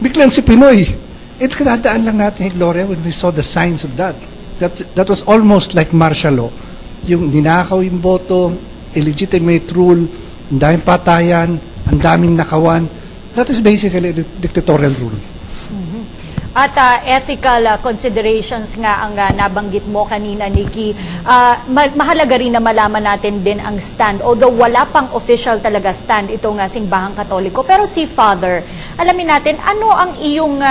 biglang si Pinoy. Kinadaan lang natin, Gloria, when we saw the signs of that. That was almost like martial law. Yung ninakaw yung boto, illegitimate rule, ang daming patayan, ang daming nakawan. That is basically a dictatorial rule. At ethical considerations nga ang nabanggit mo kanina, Nikki. Mahalaga rin na malaman natin din ang stand. Although wala pang official talaga stand itong Simbahang Katoliko. Pero si Father, alamin natin, ano ang iyong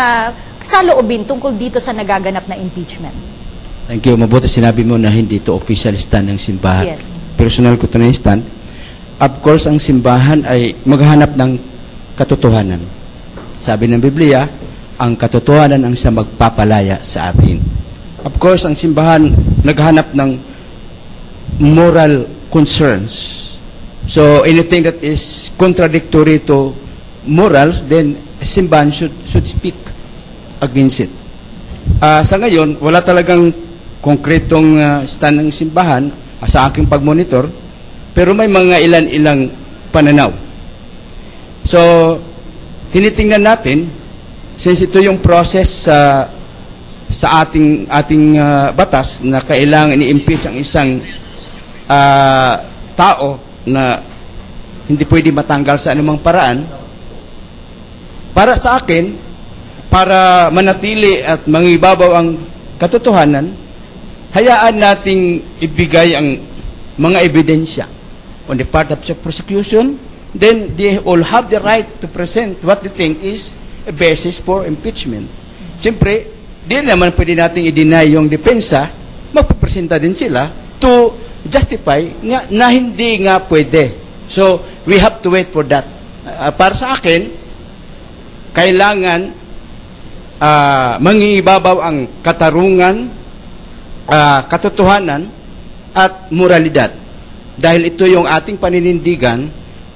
saloobin tungkol dito sa nagaganap na impeachment? Thank you. Mabuti sinabi mo na hindi ito official stand ng simbahan. Yes. Personal ko ito na yung stand. Of course, ang simbahan ay maghanap ng katotohanan. Sabi ng Biblia, ang katotohanan ang sa magpapalaya sa atin. Of course, ang simbahan naghanap ng moral concerns. So, anything that is contradictory to morals, then simbahan should speak against it. Sa ngayon, wala talagang konkretong stand ng simbahan sa aking pagmonitor, pero may mga ilan-ilang pananaw. So, tinitingnan natin, since ito yung process sa ating batas na kailangan i-impeach ang isang tao na hindi pwede matanggal sa anumang paraan, para sa akin, para manatili at mangibabaw ang katotohanan, hayaan nating ibigay ang mga ebidensya on the part of the prosecution. Then they all have the right to present what they think is a basis for impeachment. Siyempre, di naman pwede natin i-deny yung depensa, magpapresenta din sila to justify na hindi nga pwede. So, we have to wait for that. Para sa akin, kailangan mangibabaw ang katarungan, katotohanan, at moralidad. Dahil ito yung ating paninindigan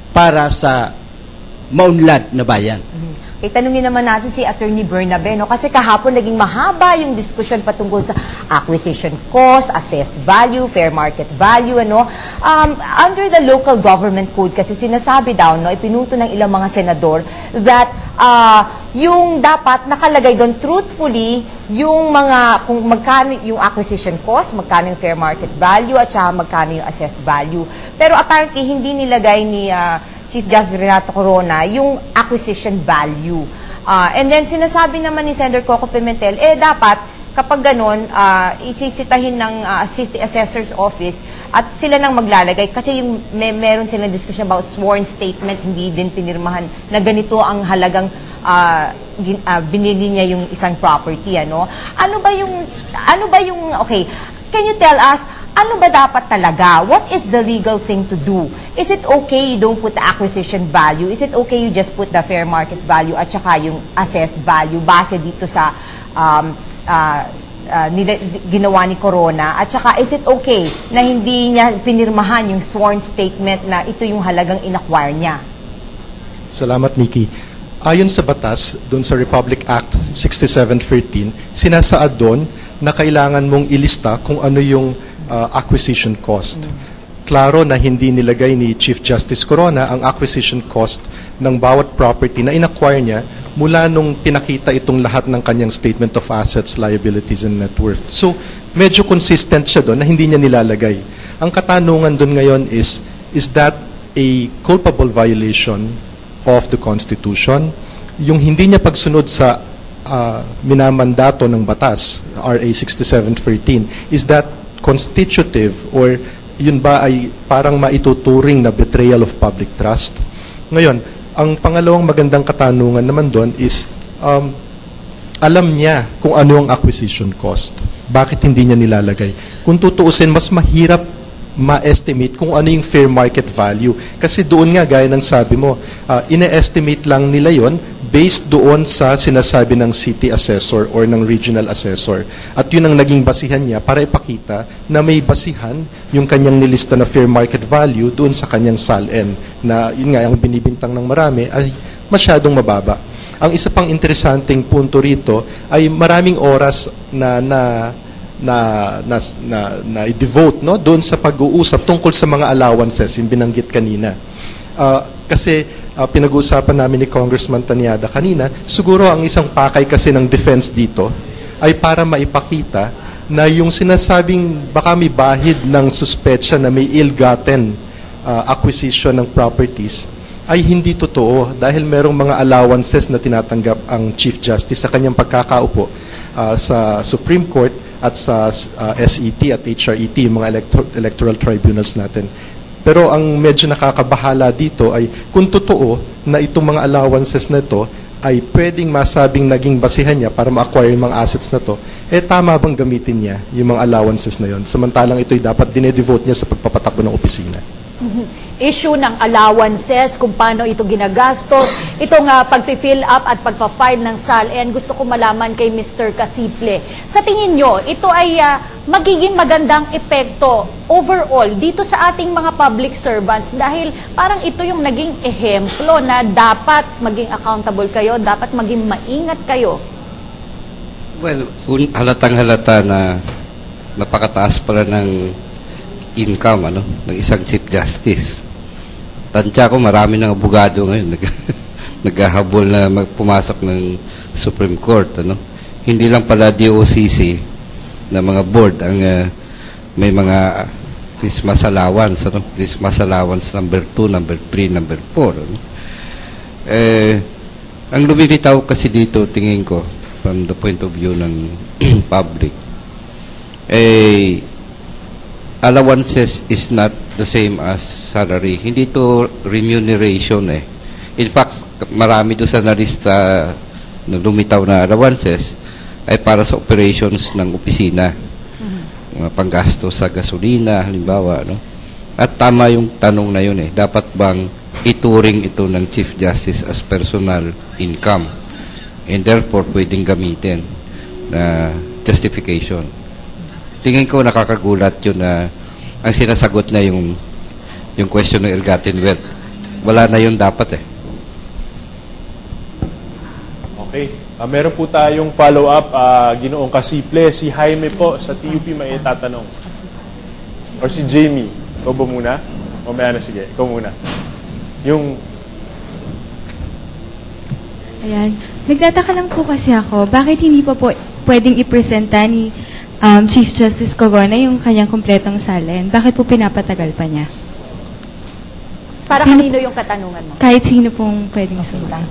para sa maunlad na bayan. Okay, tanungin naman natin si Attorney Bernabe, no? Kasi kahapon naging mahaba yung diskusyon patungkol sa acquisition cost, assessed value, fair market value, ano? Under the local government code, kasi sinasabi daw, no, ipinuto ng ilang mga senador that yung dapat nakalagay doon truthfully yung mga, kung magkano yung acquisition cost, magkano yung fair market value, at saka magkano yung assessed value. Pero apparently, hindi nilagay ni Chief Justice Renato Corona yung acquisition value. And then sinasabi naman ni Senator Coco Pimentel, dapat kapag ganun, isisitahin ng City Assessor's Office at sila nang maglalagay. Kasi yung meron silang discussion about sworn statement, hindi din pinirmahan na ganito ang halagang binili niya yung isang property. Ano ba yung, okay, can you tell us, ano ba dapat talaga? What is the legal thing to do? Is it okay you don't put the acquisition value? Is it okay you just put the fair market value at saka yung assessed value base dito sa ginawa ni Corona? At saka is it okay na hindi niya pinirmahan yung sworn statement na ito yung halagang inacquire niya? Salamat, Nikki. Ayon sa batas, doon sa Republic Act 6713, sinasaad doon na kailangan mong ilista kung ano yung acquisition cost. Klaro na hindi nilagay ni Chief Justice Corona ang acquisition cost ng bawat property na inacquire niya mula nung pinakita itong lahat ng kanyang statement of assets, liabilities, and net worth. So, medyo consistent siya doon na hindi niya nilalagay. Ang katanungan doon ngayon is that a culpable violation of the Constitution? Yung hindi niya pagsunod sa minamandato ng batas, RA 6713, is that constitutive or yun ba ay parang maituturing na betrayal of public trust? Ngayon, ang pangalawang magandang katanungan naman doon is alam niya kung ano ang acquisition cost. Bakit hindi niya nilalagay? Kung tutuusin, mas mahirap ma-estimate kung ano yung fair market value. Kasi doon nga, gaya ng sabi mo, ina-estimate lang nila yon based doon sa sinasabi ng city assessor or ng regional assessor. At yun ang naging basihan niya para ipakita na may basihan yung kanyang nilista na fair market value doon sa kanyang SALN na yun nga, ang binibintang ng marami ay masyadong mababa. Ang isa pang interesanteng punto rito ay maraming oras na i-devote, no, doon sa pag-uusap tungkol sa mga allowances, yung binanggit kanina. Kasi pinag-uusapan namin ni Congressman Tanyada kanina, siguro ang isang pakay kasi ng defense dito ay para maipakita na yung sinasabing baka may bahid ng suspetsya na may ill-gotten acquisition ng properties ay hindi totoo dahil merong mga allowances na tinatanggap ang Chief Justice sa kanyang pagkakaupo sa Supreme Court at sa SET at HRET, yung mga electoral tribunals natin. Pero ang medyo nakakabahala dito ay kung totoo na itong mga allowances na ito ay pwedeng masabing naging basihan niya para ma-acquire yung mga assets na to, tama bang gamitin niya yung mga allowances na yon? Samantalang ito'y dapat dinedevote niya sa pagpapatakbo ng opisina. Issue ng allowances, kung paano ito ginagastos, itong pag-fill up at pagpa-file ng SALN, gusto ko malaman kay Mr. Casiple. Sa tingin nyo, ito ay magiging magandang epekto overall dito sa ating mga public servants dahil parang ito yung naging ehemplo na dapat maging accountable kayo, dapat maging maingat kayo. Well, halatang-halata na napakataas pala ng income ng isang Chief Justice. Tansya ko, marami ng abogado ngayon naghahabol na pumasok ng Supreme Court. Hindi lang pala DOCC na mga board ang may mga Christmas allowance, Christmas allowance number 2, number 3, number 4. Ang lumilitaw kasi dito, tingin ko, from the point of view ng public, allowances is not the same as salary. Hindi to remuneration In fact, marami doon sa nalista na lumitaw na allowances ay para sa operations ng opisina. Mga panggasto sa gasolina, halimbawa. At tama yung tanong na yun Dapat bang ituring ito ng Chief Justice as personal income? And therefore, pwedeng gamitin na justification. Tingin ko nakakagulat yun na ang sinasagot na yung question ng ill-gotten wealth. Wala na yun dapat Okay. Meron po tayong follow-up, Ginoong Casiple. Si Jaime po sa TUP may itatanong. Or si Jamie. Ikaw ba muna? O may sige. Ikaw muna. Ayan. Nagtataka lang po kasi ako, bakit hindi pa po pwedeng ipresenta ni Chief Justice Cogona yung kanyang kumpletong SALN? Bakit po pinapatagal pa niya? Para kanino yung katanungan mo? Kahit sino pong pwedeng sumagot.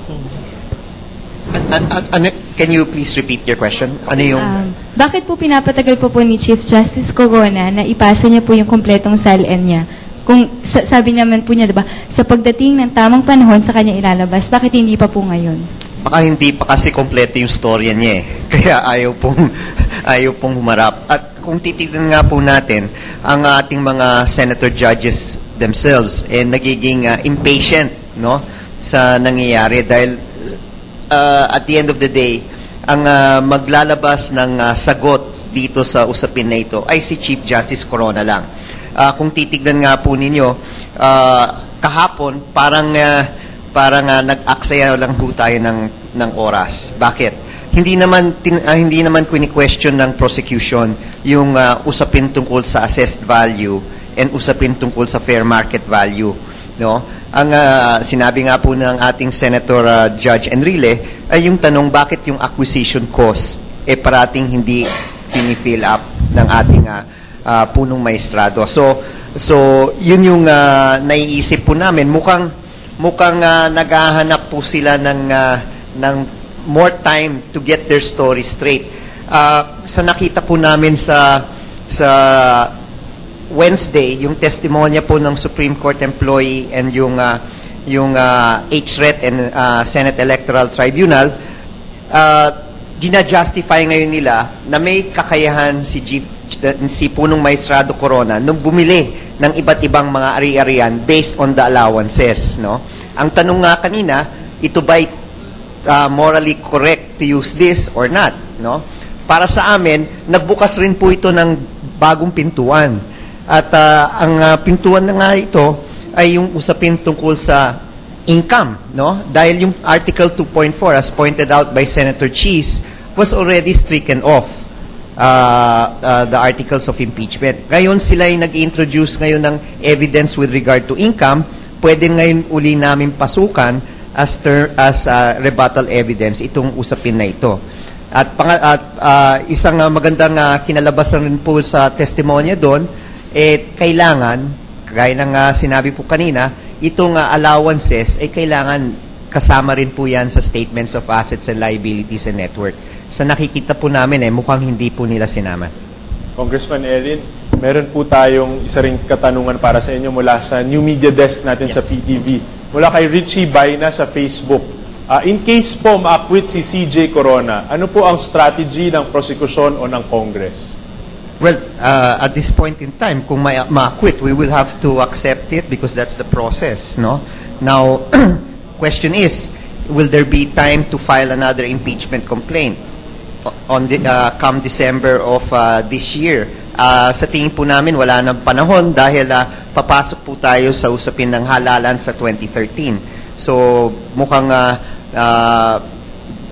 Can you please repeat your question? Ano yung... bakit po pinapatagal po ni Chief Justice Cogona na ipasa niya po yung kumpletong SALN niya? Kung sabi naman po niya, diba, sa pagdating ng tamang panahon sa kanya ilalabas, bakit hindi pa po ngayon? Baka hindi pa kasi kompleto yung storya niya Kaya ayaw pong humarap. At kung titignan nga po natin, ang ating mga senator judges themselves, nagiging impatient sa nangyayari dahil at the end of the day, ang maglalabas ng sagot dito sa usapin na ito ay si Chief Justice Corona lang. Kung titignan nga po ninyo, kahapon parang nag-aksaya lang po tayo ng oras. Bakit? Hindi naman question ng prosecution yung usapin tungkol sa assessed value and usapin tungkol sa fair market value, Ang sinabi nga po ng ating Senator Judge Enrile ay yung tanong bakit yung acquisition cost parating hindi fini-fill up ng ating punong maestrado. So yun yung naiisip po namin. Mukhang naghahanap po sila ng more time to get their story straight. Sa nakita po namin sa Wednesday, yung testimonya po ng Supreme Court employee and yung HRET and Senate Electoral Tribunal, gina-justify ngayon nila na may kakayahan si punong maestrado Corona nung bumili ng iba't ibang mga ari-arian based on the allowances. Ang tanong nga kanina, ito ba'y morally correct to use this or not? Para sa amin, nagbukas rin po ito ng bagong pintuan. At ang pintuan na nga ito ay yung usapin tungkol sa income, Dahil yung Article 2.4, as pointed out by Senator Cheese, was already stricken off the articles of impeachment. Ngayon sila ay nag-introduce ngayon ng evidence with regard to income, pwede ngayon uli namin pasukan as rebuttal evidence itong usapin na ito. At isang magandang kinalabasan rin po sa testimonya doon, kailangan, gaya ng sinabi po kanina, itong allowances ay kailangan kasama rin po yan sa statements of assets and liabilities and net worth. Sa nakikita po namin, mukhang hindi po nila sinama. Congressman Erin, meron po tayong isa ring katanungan para sa inyo mula sa New Media Desk natin sa PTV. Mula kay Richie Baina sa Facebook. In case po ma-acquit si CJ Corona, ano po ang strategy ng prosecution o ng Congress? Well, at this point in time, kung ma-acquit, we will have to accept it because that's the process, no? Now, question is, will there be time to file another impeachment complaint on come December of this year? Sa tingin po namin, wala nang panahon dahil papasok po tayo sa usapin ng halalan sa 2013. So, mukhang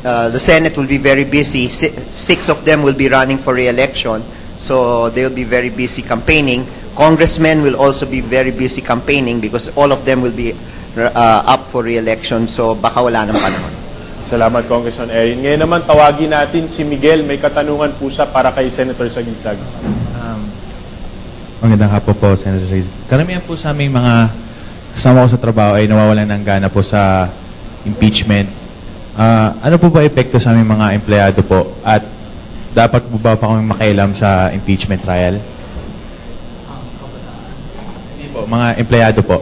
the Senate will be very busy. 6 of them will be running for re-election. So, they will be very busy campaigning. Congressmen will also be very busy campaigning because all of them will be up for re-election. So, baka wala nang panahon. Salamat, Congressman Erin. Ngayon naman, tawagin natin si Miguel. May katanungan po siya para kay Senator Saguisag. Magandang hapon po, Senator Saguisag. Karamihan po sa aming mga kasama ko sa trabaho ay nawawalan ng gana po sa impeachment. Ano po ba epekto sa aming mga empleyado po? At dapat po ba kami makialam sa impeachment trial? Hindi po, mga empleyado po.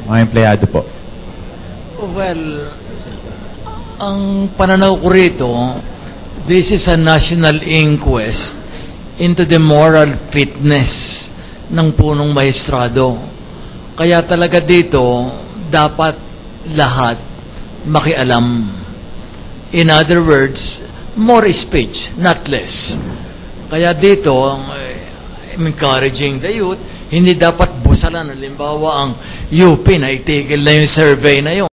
Mga empleyado po. Well, ang pananaw ko rito, this is a national inquest into the moral fitness ng punong maestrado. Kaya talaga dito, dapat lahat makialam. In other words, more speech, not less. Kaya dito, I'm encouraging the youth, hindi dapat busalan. Halimbawa, ang UP na itigil na yung survey na yun.